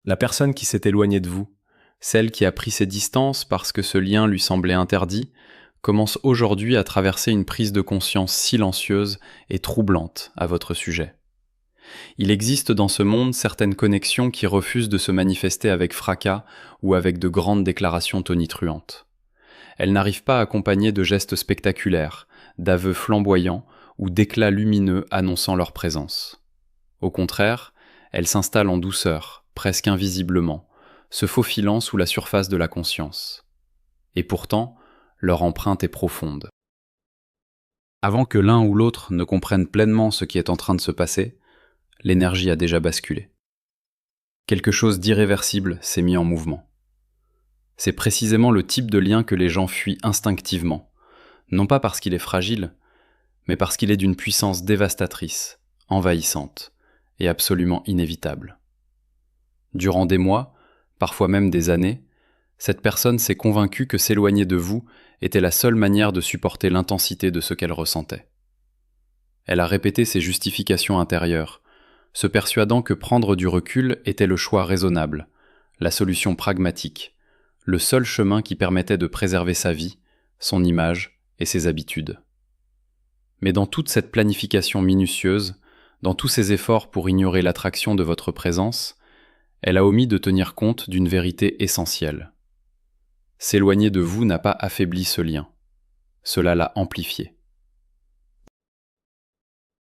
La personne qui s'est éloignée de vous, celle qui a pris ses distances parce que ce lien lui semblait interdit, commence aujourd'hui à traverser une prise de conscience silencieuse et troublante à votre sujet. Il existe dans ce monde certaines connexions qui refusent de se manifester avec fracas ou avec de grandes déclarations tonitruantes. Elles n'arrivent pas accompagnées de gestes spectaculaires, d'aveux flamboyants ou d'éclats lumineux annonçant leur présence. Au contraire, elles s'installent en douceur, presque invisiblement, se faufilant sous la surface de la conscience. Et pourtant, leur empreinte est profonde. Avant que l'un ou l'autre ne comprenne pleinement ce qui est en train de se passer, l'énergie a déjà basculé. Quelque chose d'irréversible s'est mis en mouvement. C'est précisément le type de lien que les gens fuient instinctivement, non pas parce qu'il est fragile, mais parce qu'il est d'une puissance dévastatrice, envahissante et absolument inévitable. Durant des mois, parfois même des années, cette personne s'est convaincue que s'éloigner de vous était la seule manière de supporter l'intensité de ce qu'elle ressentait. Elle a répété ses justifications intérieures, se persuadant que prendre du recul était le choix raisonnable, la solution pragmatique, le seul chemin qui permettait de préserver sa vie, son image et ses habitudes. Mais dans toute cette planification minutieuse, dans tous ces efforts pour ignorer l'attraction de votre présence, elle a omis de tenir compte d'une vérité essentielle. S'éloigner de vous n'a pas affaibli ce lien, cela l'a amplifié.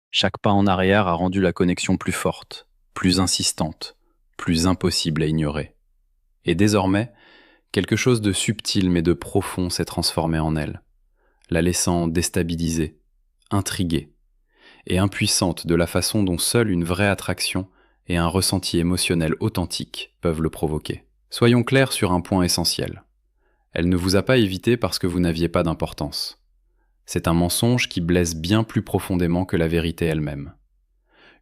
Chaque pas en arrière a rendu la connexion plus forte, plus insistante, plus impossible à ignorer. Et désormais, quelque chose de subtil mais de profond s'est transformé en elle, la laissant déstabilisée, intriguée et impuissante de la façon dont seule une vraie attraction et un ressenti émotionnel authentique peuvent le provoquer. Soyons clairs sur un point essentiel. Elle ne vous a pas évité parce que vous n'aviez pas d'importance. C'est un mensonge qui blesse bien plus profondément que la vérité elle-même.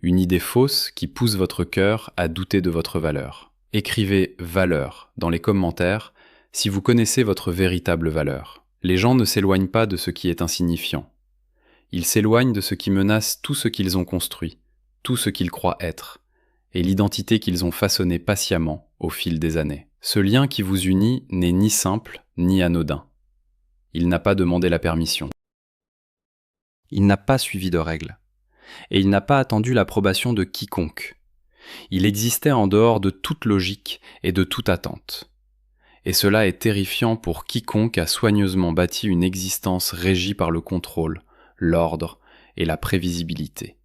Une idée fausse qui pousse votre cœur à douter de votre valeur. Écrivez « valeur » dans les commentaires si vous connaissez votre véritable valeur. Les gens ne s'éloignent pas de ce qui est insignifiant. Ils s'éloignent de ce qui menace tout ce qu'ils ont construit, tout ce qu'ils croient être, et l'identité qu'ils ont façonnée patiemment au fil des années. Ce lien qui vous unit n'est ni simple ni anodin. Il n'a pas demandé la permission. Il n'a pas suivi de règles. Et il n'a pas attendu l'approbation de quiconque. Il existait en dehors de toute logique et de toute attente. Et cela est terrifiant pour quiconque a soigneusement bâti une existence régie par le contrôle, l'ordre et la prévisibilité.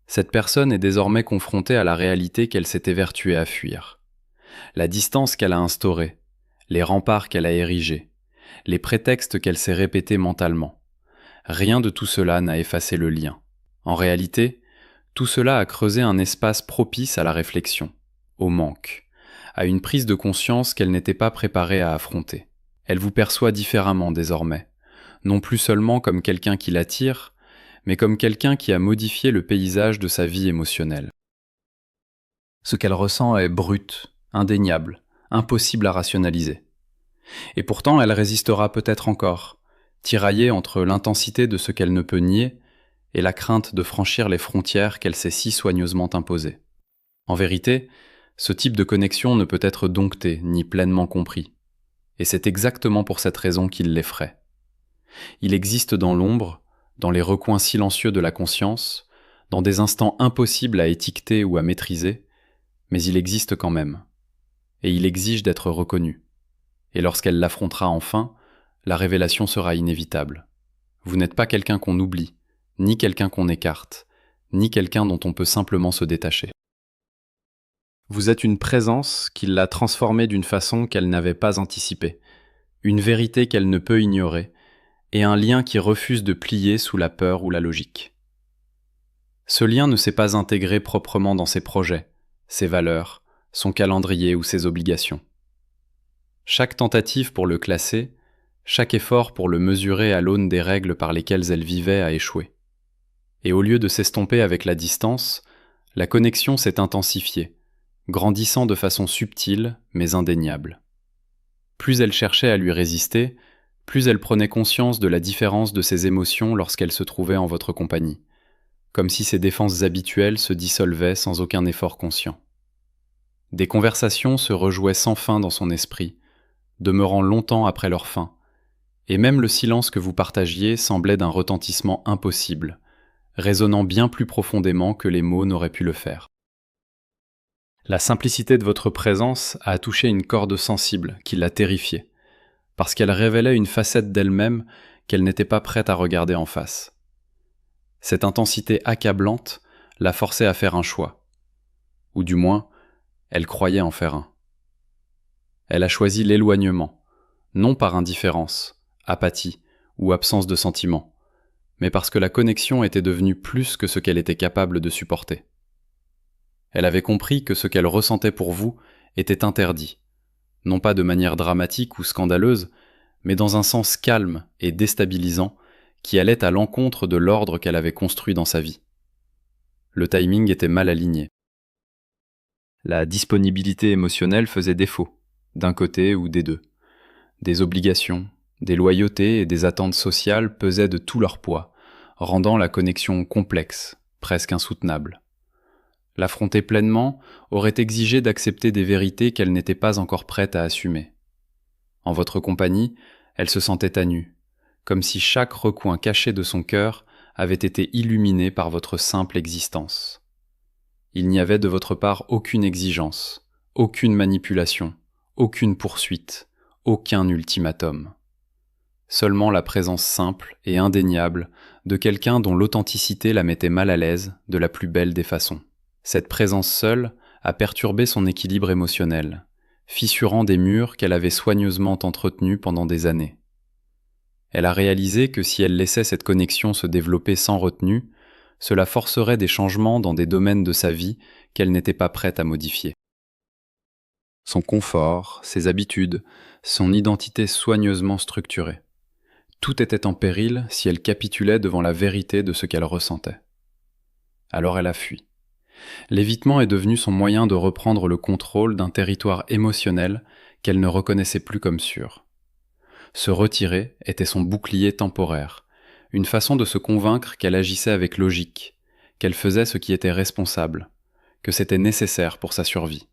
Cette personne est désormais confrontée à la réalité qu'elle s'est évertuée à fuir. La distance qu'elle a instaurée, les remparts qu'elle a érigés, les prétextes qu'elle s'est répétés mentalement. Rien de tout cela n'a effacé le lien. En réalité, tout cela a creusé un espace propice à la réflexion, au manque, à une prise de conscience qu'elle n'était pas préparée à affronter. Elle vous perçoit différemment désormais, non plus seulement comme quelqu'un qui l'attire, mais comme quelqu'un qui a modifié le paysage de sa vie émotionnelle. Ce qu'elle ressent est brut, indéniable, impossible à rationaliser. Et pourtant, elle résistera peut-être encore, tiraillée entre l'intensité de ce qu'elle ne peut nier et la crainte de franchir les frontières qu'elle s'est si soigneusement imposées. En vérité, ce type de connexion ne peut être dompté ni pleinement compris, et c'est exactement pour cette raison qu'il l'effraie. Il existe dans l'ombre, dans les recoins silencieux de la conscience, dans des instants impossibles à étiqueter ou à maîtriser, mais il existe quand même, et il exige d'être reconnu. Et lorsqu'elle l'affrontera enfin, la révélation sera inévitable. Vous n'êtes pas quelqu'un qu'on oublie, ni quelqu'un qu'on écarte, ni quelqu'un dont on peut simplement se détacher. Vous êtes une présence qui l'a transformée d'une façon qu'elle n'avait pas anticipée, une vérité qu'elle ne peut ignorer, et un lien qui refuse de plier sous la peur ou la logique. Ce lien ne s'est pas intégré proprement dans ses projets, ses valeurs, son calendrier ou ses obligations. Chaque tentative pour le classer, chaque effort pour le mesurer à l'aune des règles par lesquelles elle vivait a échoué. Et au lieu de s'estomper avec la distance, la connexion s'est intensifiée, grandissant de façon subtile mais indéniable. Plus elle cherchait à lui résister, plus elle prenait conscience de la différence de ses émotions lorsqu'elle se trouvait en votre compagnie, comme si ses défenses habituelles se dissolvaient sans aucun effort conscient. Des conversations se rejouaient sans fin dans son esprit, demeurant longtemps après leur fin, et même le silence que vous partagiez semblait d'un retentissement impossible, résonnant bien plus profondément que les mots n'auraient pu le faire. La simplicité de votre présence a touché une corde sensible qui l'a terrifiée, parce qu'elle révélait une facette d'elle-même qu'elle n'était pas prête à regarder en face. Cette intensité accablante la forçait à faire un choix, ou du moins, elle croyait en faire un. Elle a choisi l'éloignement, non par indifférence, apathie ou absence de sentiment, mais parce que la connexion était devenue plus que ce qu'elle était capable de supporter. Elle avait compris que ce qu'elle ressentait pour vous était interdit, non pas de manière dramatique ou scandaleuse, mais dans un sens calme et déstabilisant qui allait à l'encontre de l'ordre qu'elle avait construit dans sa vie. Le timing était mal aligné. La disponibilité émotionnelle faisait défaut, d'un côté ou des deux. Des obligations, des loyautés et des attentes sociales pesaient de tout leur poids, rendant la connexion complexe, presque insoutenable. L'affronter pleinement aurait exigé d'accepter des vérités qu'elle n'était pas encore prête à assumer. En votre compagnie, elle se sentait à nu, comme si chaque recoin caché de son cœur avait été illuminé par votre simple existence. Il n'y avait de votre part aucune exigence, aucune manipulation, aucune poursuite, aucun ultimatum. Seulement la présence simple et indéniable de quelqu'un dont l'authenticité la mettait mal à l'aise de la plus belle des façons. Cette présence seule a perturbé son équilibre émotionnel, fissurant des murs qu'elle avait soigneusement entretenus pendant des années. Elle a réalisé que si elle laissait cette connexion se développer sans retenue, cela forcerait des changements dans des domaines de sa vie qu'elle n'était pas prête à modifier. Son confort, ses habitudes, son identité soigneusement structurée. Tout était en péril si elle capitulait devant la vérité de ce qu'elle ressentait. Alors elle a fui. L'évitement est devenu son moyen de reprendre le contrôle d'un territoire émotionnel qu'elle ne reconnaissait plus comme sûr. Se retirer était son bouclier temporaire, une façon de se convaincre qu'elle agissait avec logique, qu'elle faisait ce qui était responsable, que c'était nécessaire pour sa survie.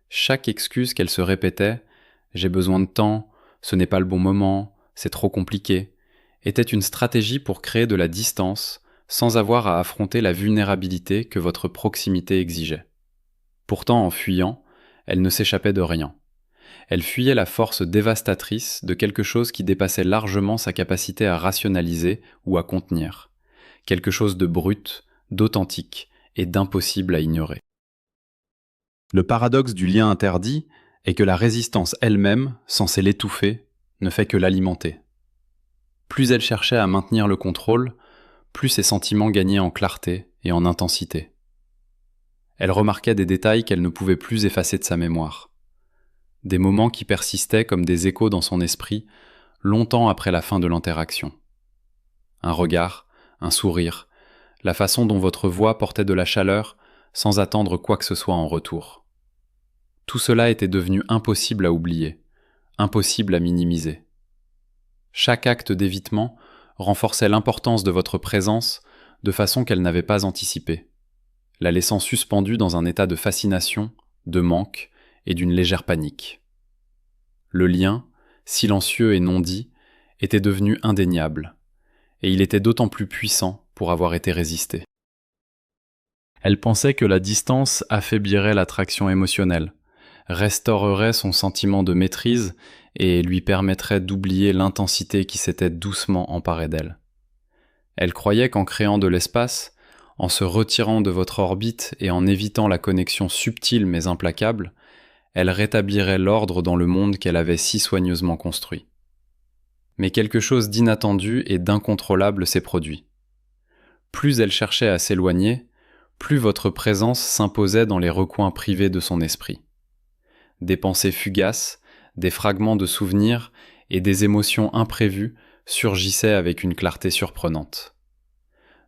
Chaque excuse qu'elle se répétait « j'ai besoin de temps, ce n'est pas le bon moment, c'est trop compliqué », était une stratégie pour créer de la distance sans avoir à affronter la vulnérabilité que votre proximité exigeait. Pourtant, en fuyant, elle ne s'échappait de rien. Elle fuyait la force dévastatrice de quelque chose qui dépassait largement sa capacité à rationaliser ou à contenir, quelque chose de brut, d'authentique et d'impossible à ignorer. Le paradoxe du lien interdit est que la résistance elle-même, censée l'étouffer, ne fait que l'alimenter. Plus elle cherchait à maintenir le contrôle, plus ses sentiments gagnaient en clarté et en intensité. Elle remarquait des détails qu'elle ne pouvait plus effacer de sa mémoire. Des moments qui persistaient comme des échos dans son esprit, longtemps après la fin de l'interaction. Un regard, un sourire, la façon dont votre voix portait de la chaleur sans attendre quoi que ce soit en retour. Tout cela était devenu impossible à oublier, impossible à minimiser. Chaque acte d'évitement renforçait l'importance de votre présence de façon qu'elle n'avait pas anticipée, la laissant suspendue dans un état de fascination, de manque et d'une légère panique. Le lien, silencieux et non dit, était devenu indéniable, et il était d'autant plus puissant pour avoir été résisté. Elle pensait que la distance affaiblirait l'attraction émotionnelle, restaurerait son sentiment de maîtrise et lui permettrait d'oublier l'intensité qui s'était doucement emparée d'elle. Elle croyait qu'en créant de l'espace, en se retirant de votre orbite et en évitant la connexion subtile mais implacable, elle rétablirait l'ordre dans le monde qu'elle avait si soigneusement construit. Mais quelque chose d'inattendu et d'incontrôlable s'est produit. Plus elle cherchait à s'éloigner, plus votre présence s'imposait dans les recoins privés de son esprit. Des pensées fugaces, des fragments de souvenirs et des émotions imprévues surgissaient avec une clarté surprenante.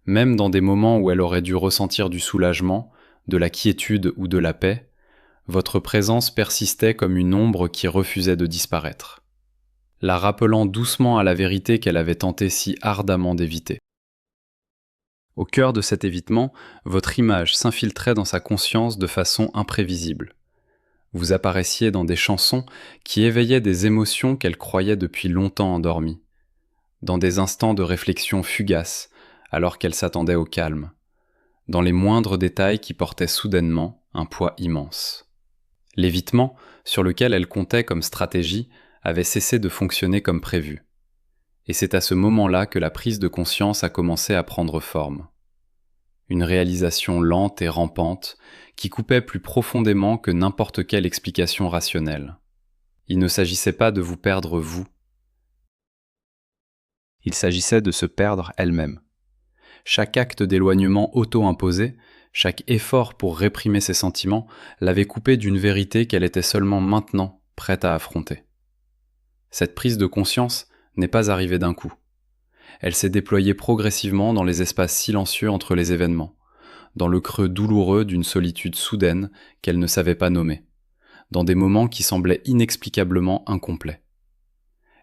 Même dans des moments où elle aurait dû ressentir du soulagement, de la quiétude ou de la paix, votre présence persistait comme une ombre qui refusait de disparaître, la rappelant doucement à la vérité qu'elle avait tenté si ardemment d'éviter. Au cœur de cet évitement, votre image s'infiltrait dans sa conscience de façon imprévisible. Vous apparaissiez dans des chansons qui éveillaient des émotions qu'elle croyait depuis longtemps endormies, dans des instants de réflexion fugaces alors qu'elle s'attendait au calme, dans les moindres détails qui portaient soudainement un poids immense. L'évitement, sur lequel elle comptait comme stratégie, avait cessé de fonctionner comme prévu. Et c'est à ce moment-là que la prise de conscience a commencé à prendre forme. Une réalisation lente et rampante qui coupait plus profondément que n'importe quelle explication rationnelle. Il ne s'agissait pas de vous perdre vous. Il s'agissait de se perdre elle-même. Chaque acte d'éloignement auto-imposé, chaque effort pour réprimer ses sentiments, l'avait coupée d'une vérité qu'elle était seulement maintenant prête à affronter. Cette prise de conscience n'est pas arrivée d'un coup. Elle s'est déployée progressivement dans les espaces silencieux entre les événements, dans le creux douloureux d'une solitude soudaine qu'elle ne savait pas nommer, dans des moments qui semblaient inexplicablement incomplets.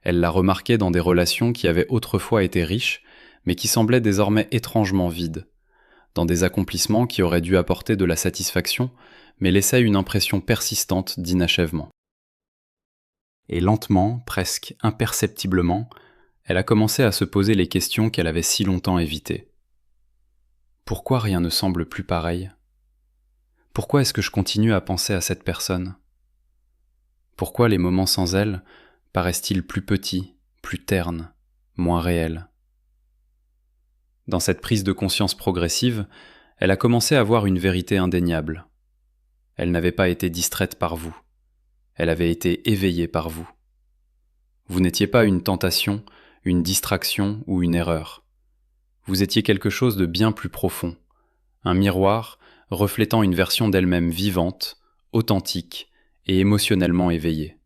Elle l'a remarqué dans des relations qui avaient autrefois été riches, mais qui semblaient désormais étrangement vides, dans des accomplissements qui auraient dû apporter de la satisfaction, mais laissaient une impression persistante d'inachèvement. Et lentement, presque imperceptiblement, elle a commencé à se poser les questions qu'elle avait si longtemps évitées. Pourquoi rien ne semble plus pareil ? Pourquoi est-ce que je continue à penser à cette personne ? Pourquoi les moments sans elle paraissent-ils plus petits, plus ternes, moins réels ? Dans cette prise de conscience progressive, elle a commencé à voir une vérité indéniable. Elle n'avait pas été distraite par vous. Elle avait été éveillée par vous. Vous n'étiez pas une tentation, une distraction ou une erreur. Vous étiez quelque chose de bien plus profond, un miroir reflétant une version d'elle-même vivante, authentique et émotionnellement éveillée.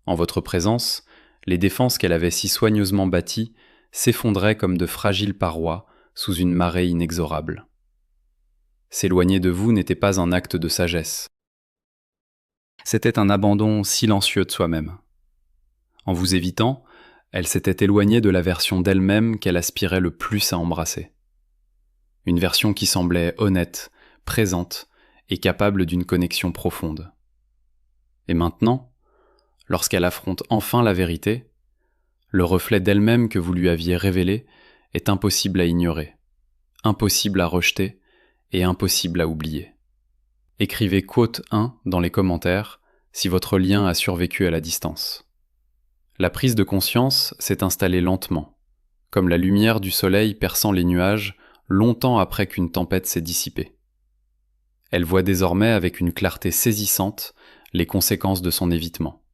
En votre présence, les défenses qu'elle avait si soigneusement bâties s'effondraient comme de fragiles parois sous une marée inexorable. S'éloigner de vous n'était pas un acte de sagesse. C'était un abandon silencieux de soi-même. En vous évitant, elle s'était éloignée de la version d'elle-même qu'elle aspirait le plus à embrasser. Une version qui semblait honnête, présente et capable d'une connexion profonde. Et maintenant, lorsqu'elle affronte enfin la vérité, le reflet d'elle-même que vous lui aviez révélé est impossible à ignorer, impossible à rejeter et impossible à oublier. Écrivez quote 1 dans les commentaires si votre lien a survécu à la distance. La prise de conscience s'est installée lentement, comme la lumière du soleil perçant les nuages longtemps après qu'une tempête s'est dissipée. Elle voit désormais avec une clarté saisissante les conséquences de son évitement.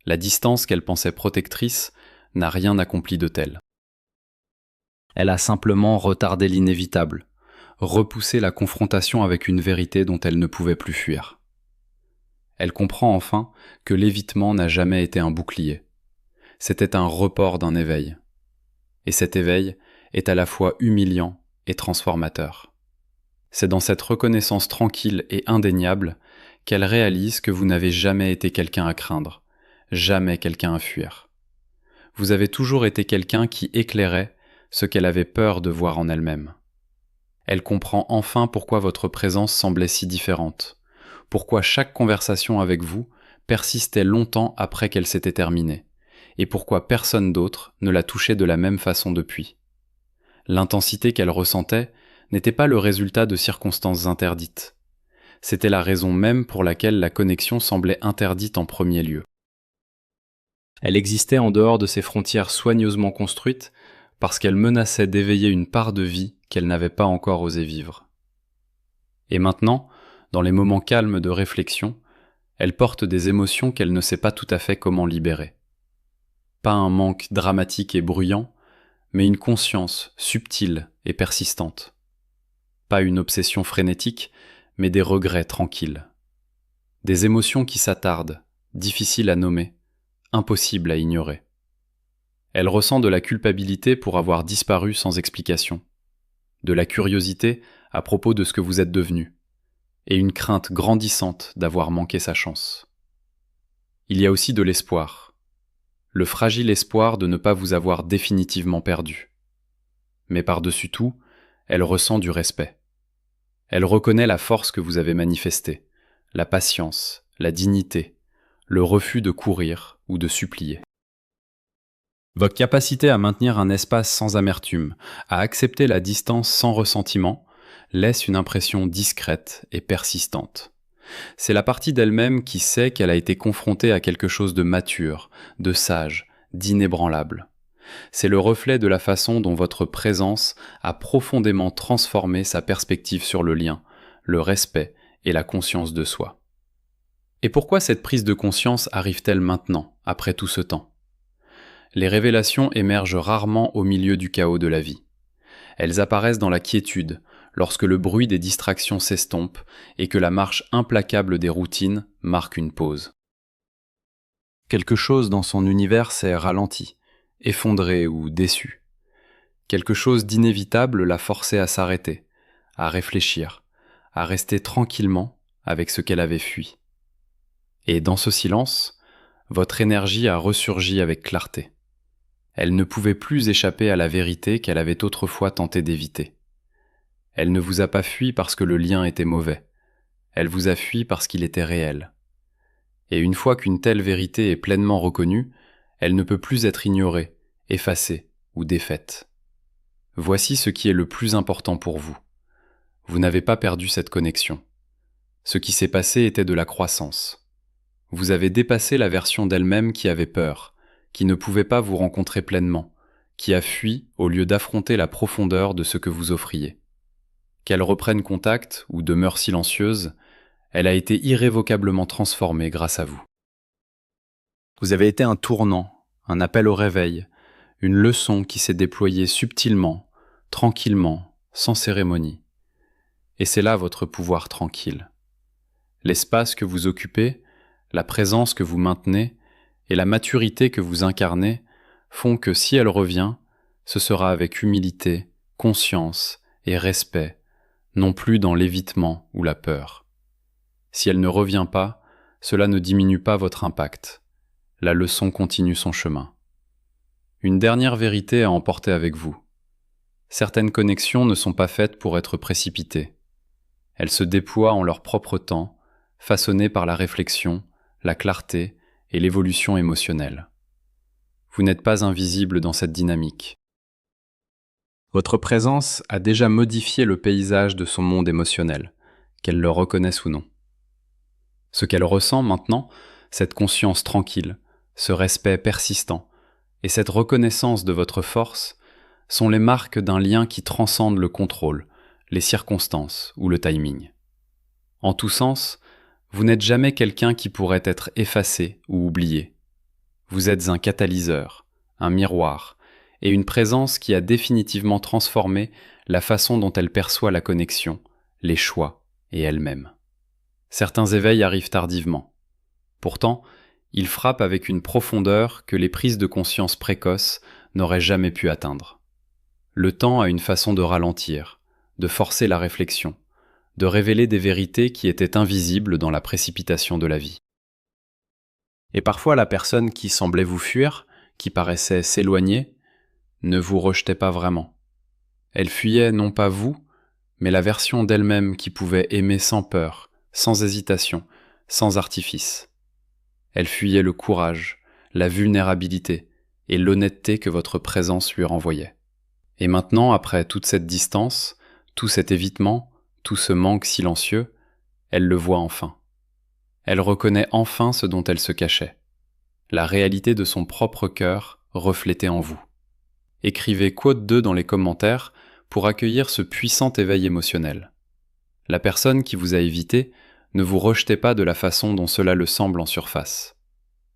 La distance qu'elle pensait protectrice n'a rien accompli de tel. Elle a simplement retardé l'inévitable, repoussé la confrontation avec une vérité dont elle ne pouvait plus fuir. Elle comprend enfin que l'évitement n'a jamais été un bouclier. C'était un report d'un éveil. Et cet éveil est à la fois humiliant et transformateur. C'est dans cette reconnaissance tranquille et indéniable qu'elle réalise que vous n'avez jamais été quelqu'un à craindre, jamais quelqu'un à fuir. Vous avez toujours été quelqu'un qui éclairait ce qu'elle avait peur de voir en elle-même. Elle comprend enfin pourquoi votre présence semblait si différente, pourquoi chaque conversation avec vous persistait longtemps après qu'elle s'était terminée, et pourquoi personne d'autre ne la touchait de la même façon depuis. L'intensité qu'elle ressentait n'était pas le résultat de circonstances interdites. C'était la raison même pour laquelle la connexion semblait interdite en premier lieu. Elle existait en dehors de ces frontières soigneusement construites parce qu'elle menaçait d'éveiller une part de vie qu'elle n'avait pas encore osé vivre. Et maintenant, dans les moments calmes de réflexion, elle porte des émotions qu'elle ne sait pas tout à fait comment libérer. Pas un manque dramatique et bruyant, mais une conscience subtile et persistante. Pas une obsession frénétique, mais des regrets tranquilles. Des émotions qui s'attardent, difficiles à nommer, impossibles à ignorer. Elle ressent de la culpabilité pour avoir disparu sans explication, de la curiosité à propos de ce que vous êtes devenu, et une crainte grandissante d'avoir manqué sa chance. Il y a aussi de l'espoir, le fragile espoir de ne pas vous avoir définitivement perdu. mais par-dessus tout, elle ressent du respect. Elle reconnaît la force que vous avez manifestée, la patience, la dignité, le refus de courir ou de supplier. Votre capacité à maintenir un espace sans amertume, à accepter la distance sans ressentiment, laisse une impression discrète et persistante. C'est la partie d'elle-même qui sait qu'elle a été confrontée à quelque chose de mature, de sage, d'inébranlable. C'est le reflet de la façon dont votre présence a profondément transformé sa perspective sur le lien, le respect et la conscience de soi. Et pourquoi cette prise de conscience arrive-t-elle maintenant, après tout ce temps ? Les révélations émergent rarement au milieu du chaos de la vie. Elles apparaissent dans la quiétude, lorsque le bruit des distractions s'estompe et que la marche implacable des routines marque une pause. Quelque chose dans son univers s'est ralenti, effondré ou déçu. Quelque chose d'inévitable l'a forcé à s'arrêter, à réfléchir, à rester tranquillement avec ce qu'elle avait fui. Et dans ce silence, votre énergie a ressurgi avec clarté. Elle ne pouvait plus échapper à la vérité qu'elle avait autrefois tenté d'éviter. Elle ne vous a pas fui parce que le lien était mauvais. Elle vous a fui parce qu'il était réel. Et une fois qu'une telle vérité est pleinement reconnue, elle ne peut plus être ignorée, effacée ou défaite. Voici ce qui est le plus important pour vous. Vous n'avez pas perdu cette connexion. Ce qui s'est passé était de la croissance. Vous avez dépassé la version d'elle-même qui avait peur, qui ne pouvait pas vous rencontrer pleinement, qui a fui au lieu d'affronter la profondeur de ce que vous offriez. Qu'elle reprenne contact ou demeure silencieuse, elle a été irrévocablement transformée grâce à vous. Vous avez été un tournant, un appel au réveil, une leçon qui s'est déployée subtilement, tranquillement, sans cérémonie. Et c'est là votre pouvoir tranquille. L'espace que vous occupez, la présence que vous maintenez et la maturité que vous incarnez font que si elle revient, ce sera avec humilité, conscience et respect, non plus dans l'évitement ou la peur. Si elle ne revient pas, cela ne diminue pas votre impact. La leçon continue son chemin. Une dernière vérité à emporter avec vous. Certaines connexions ne sont pas faites pour être précipitées. Elles se déploient en leur propre temps, façonnées par la réflexion, la clarté et l'évolution émotionnelle. Vous n'êtes pas invisible dans cette dynamique. Votre présence a déjà modifié le paysage de son monde émotionnel, qu'elle le reconnaisse ou non. Ce qu'elle ressent maintenant, cette conscience tranquille, ce respect persistant et cette reconnaissance de votre force sont les marques d'un lien qui transcende le contrôle, les circonstances ou le timing. En tout sens, vous n'êtes jamais quelqu'un qui pourrait être effacé ou oublié. Vous êtes un catalyseur, un miroir, et une présence qui a définitivement transformé la façon dont elle perçoit la connexion, les choix et elle-même. Certains éveils arrivent tardivement. Pourtant, ils frappent avec une profondeur que les prises de conscience précoces n'auraient jamais pu atteindre. Le temps a une façon de ralentir, de forcer la réflexion, de révéler des vérités qui étaient invisibles dans la précipitation de la vie. Et parfois la personne qui semblait vous fuir, qui paraissait s'éloigner, ne vous rejetait pas vraiment. Elle fuyait non pas vous, mais la version d'elle-même qui pouvait aimer sans peur, sans hésitation, sans artifice. Elle fuyait le courage, la vulnérabilité et l'honnêteté que votre présence lui renvoyait. Et maintenant, après toute cette distance, tout cet évitement, tout ce manque silencieux, elle le voit enfin. Elle reconnaît enfin ce dont elle se cachait, la réalité de son propre cœur reflétée en vous. Écrivez quote 2 dans les commentaires pour accueillir ce puissant éveil émotionnel. La personne qui vous a évité ne vous rejetait pas de la façon dont cela le semble en surface.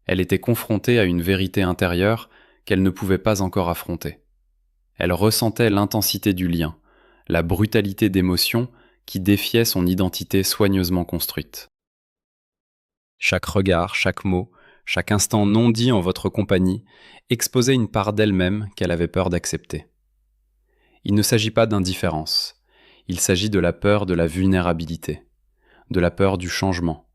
Elle était confrontée à une vérité intérieure qu'elle ne pouvait pas encore affronter. Elle ressentait l'intensité du lien, la brutalité d'émotions qui défiait son identité soigneusement construite. Chaque regard, chaque mot, chaque instant non dit en votre compagnie exposait une part d'elle-même qu'elle avait peur d'accepter. Il ne s'agit pas d'indifférence, il s'agit de la peur de la vulnérabilité, de la peur du changement,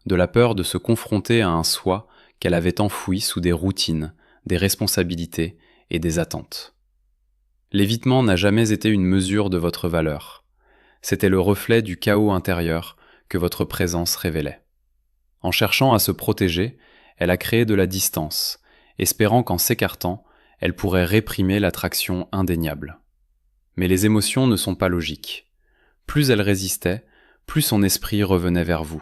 de la peur de se confronter à un soi qu'elle avait enfoui sous des routines, des responsabilités et des attentes. L'évitement n'a jamais été une mesure de votre valeur. C'était le reflet du chaos intérieur que votre présence révélait. En cherchant à se protéger, elle a créé de la distance, espérant qu'en s'écartant, elle pourrait réprimer l'attraction indéniable. Mais les émotions ne sont pas logiques. Plus elle résistait, plus son esprit revenait vers vous.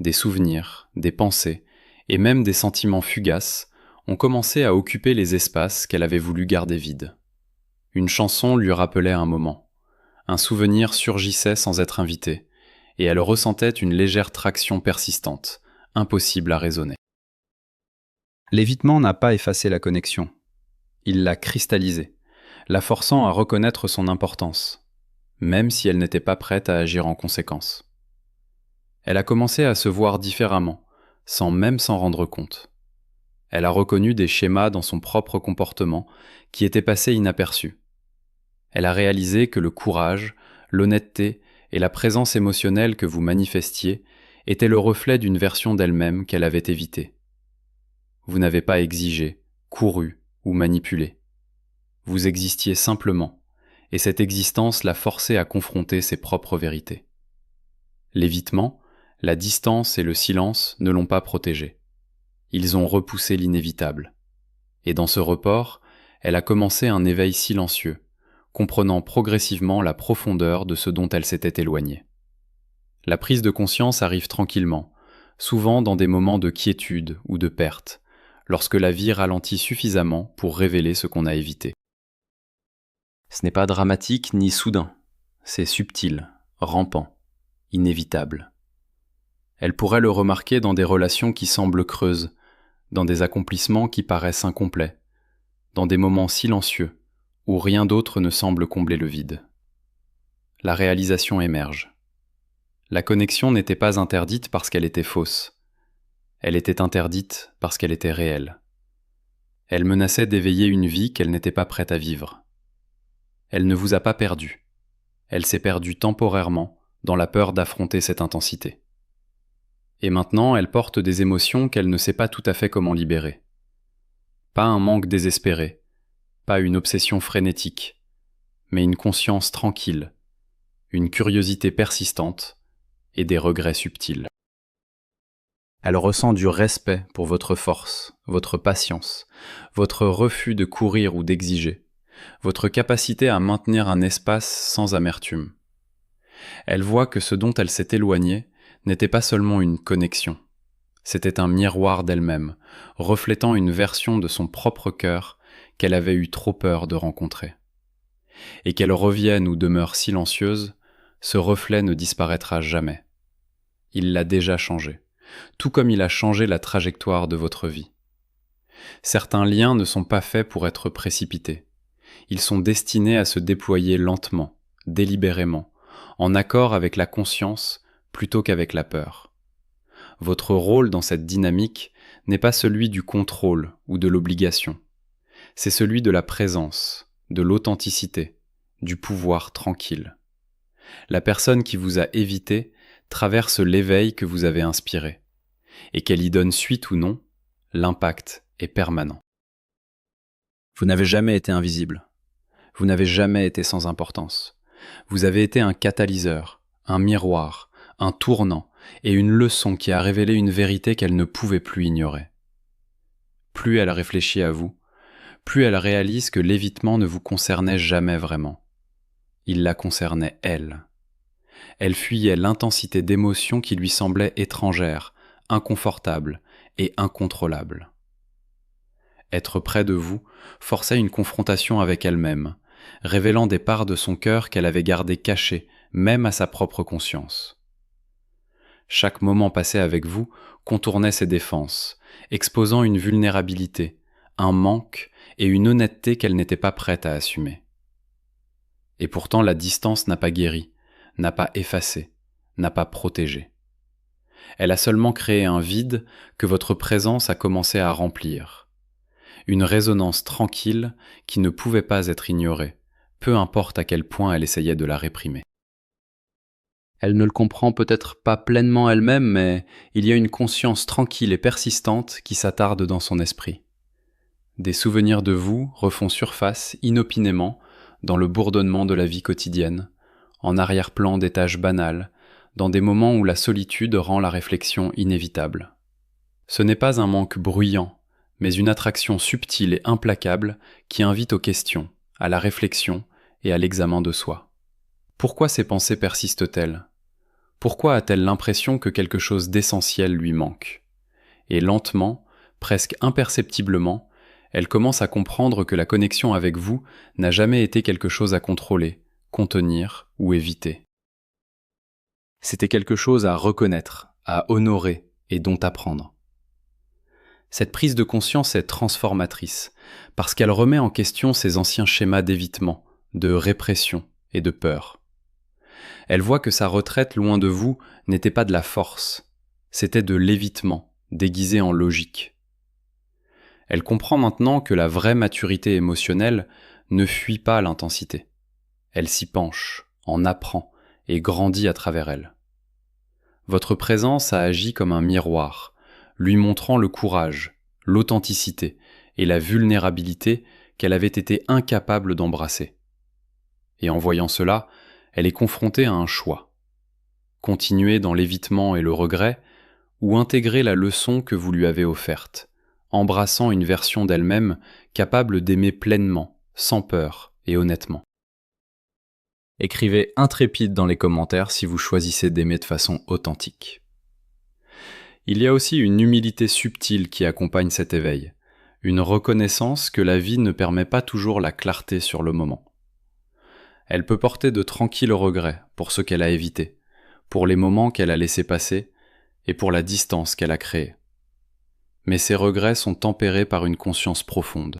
Des souvenirs, des pensées, et même des sentiments fugaces ont commencé à occuper les espaces qu'elle avait voulu garder vides. Une chanson lui rappelait un moment. Un souvenir surgissait sans être invité, et elle ressentait une légère traction persistante, impossible à raisonner. L'évitement n'a pas effacé la connexion. Il l'a cristallisée, la forçant à reconnaître son importance, même si elle n'était pas prête à agir en conséquence. Elle a commencé à se voir différemment, sans même s'en rendre compte. Elle a reconnu des schémas dans son propre comportement qui étaient passés inaperçus. Elle a réalisé que le courage, l'honnêteté et la présence émotionnelle que vous manifestiez étaient le reflet d'une version d'elle-même qu'elle avait évitée. Vous n'avez pas exigé, couru ou manipulé. Vous existiez simplement, et cette existence l'a forcée à confronter ses propres vérités. L'évitement, la distance et le silence ne l'ont pas protégée. Ils ont repoussé l'inévitable. Et dans ce report, elle a commencé un éveil silencieux, comprenant progressivement la profondeur de ce dont elle s'était éloignée. La prise de conscience arrive tranquillement, souvent dans des moments de quiétude ou de perte, lorsque la vie ralentit suffisamment pour révéler ce qu'on a évité. Ce n'est pas dramatique ni soudain, c'est subtil, rampant, inévitable. Elle pourrait le remarquer dans des relations qui semblent creuses, dans des accomplissements qui paraissent incomplets, dans des moments silencieux où rien d'autre ne semble combler le vide. La réalisation émerge. La connexion n'était pas interdite parce qu'elle était fausse. Elle était interdite parce qu'elle était réelle. Elle menaçait d'éveiller une vie qu'elle n'était pas prête à vivre. Elle ne vous a pas perdu. Elle s'est perdue temporairement dans la peur d'affronter cette intensité. Et maintenant, elle porte des émotions qu'elle ne sait pas tout à fait comment libérer. Pas un manque désespéré, pas une obsession frénétique, mais une conscience tranquille, une curiosité persistante et des regrets subtils. Elle ressent du respect pour votre force, votre patience, votre refus de courir ou d'exiger, votre capacité à maintenir un espace sans amertume. Elle voit que ce dont elle s'est éloignée n'était pas seulement une connexion, c'était un miroir d'elle-même, reflétant une version de son propre cœur qu'elle avait eu trop peur de rencontrer. Et qu'elle revienne ou demeure silencieuse, ce reflet ne disparaîtra jamais. Il l'a déjà changé, tout comme il a changé la trajectoire de votre vie. Certains liens ne sont pas faits pour être précipités. Ils sont destinés à se déployer lentement, délibérément, en accord avec la conscience plutôt qu'avec la peur. Votre rôle dans cette dynamique n'est pas celui du contrôle ou de l'obligation. C'est celui de la présence, de l'authenticité, du pouvoir tranquille. La personne qui vous a évité traverse l'éveil que vous avez inspiré. Et qu'elle y donne suite ou non, l'impact est permanent. Vous n'avez jamais été invisible. Vous n'avez jamais été sans importance. Vous avez été un catalyseur, un miroir, un tournant et une leçon qui a révélé une vérité qu'elle ne pouvait plus ignorer. Plus elle réfléchit à vous, plus elle réalise que l'évitement ne vous concernait jamais vraiment. Il la concernait elle. Elle fuyait l'intensité d'émotions qui lui semblaient étrangères, inconfortables et incontrôlables. Être près de vous forçait une confrontation avec elle-même, révélant des parts de son cœur qu'elle avait gardées cachées, même à sa propre conscience. Chaque moment passé avec vous contournait ses défenses, exposant une vulnérabilité, un manque et une honnêteté qu'elle n'était pas prête à assumer. Et pourtant la distance n'a pas guéri, n'a pas effacé, n'a pas protégé. Elle a seulement créé un vide que votre présence a commencé à remplir. Une résonance tranquille qui ne pouvait pas être ignorée, peu importe à quel point elle essayait de la réprimer. Elle ne le comprend peut-être pas pleinement elle-même, mais il y a une conscience tranquille et persistante qui s'attarde dans son esprit. Des souvenirs de vous refont surface inopinément dans le bourdonnement de la vie quotidienne, en arrière-plan des tâches banales, dans des moments où la solitude rend la réflexion inévitable. Ce n'est pas un manque bruyant, mais une attraction subtile et implacable qui invite aux questions, à la réflexion et à l'examen de soi. Pourquoi ces pensées persistent-elles ? Pourquoi a-t-elle l'impression que quelque chose d'essentiel lui manque ? Et lentement, presque imperceptiblement, elle commence à comprendre que la connexion avec vous n'a jamais été quelque chose à contrôler, contenir ou éviter. C'était quelque chose à reconnaître, à honorer et dont apprendre. Cette prise de conscience est transformatrice, parce qu'elle remet en question ses anciens schémas d'évitement, de répression et de peur. Elle voit que sa retraite loin de vous n'était pas de la force, c'était de l'évitement, déguisé en logique. Elle comprend maintenant que la vraie maturité émotionnelle ne fuit pas l'intensité. Elle s'y penche, en apprend et grandit à travers elle. Votre présence a agi comme un miroir, lui montrant le courage, l'authenticité et la vulnérabilité qu'elle avait été incapable d'embrasser. Et en voyant cela, elle est confrontée à un choix. Continuer dans l'évitement et le regret, ou intégrer la leçon que vous lui avez offerte, embrassant une version d'elle-même capable d'aimer pleinement, sans peur et honnêtement. Écrivez intrépide dans les commentaires si vous choisissez d'aimer de façon authentique. Il y a aussi une humilité subtile qui accompagne cet éveil, une reconnaissance que la vie ne permet pas toujours la clarté sur le moment. Elle peut porter de tranquilles regrets pour ce qu'elle a évité, pour les moments qu'elle a laissés passer et pour la distance qu'elle a créée. Mais ces regrets sont tempérés par une conscience profonde,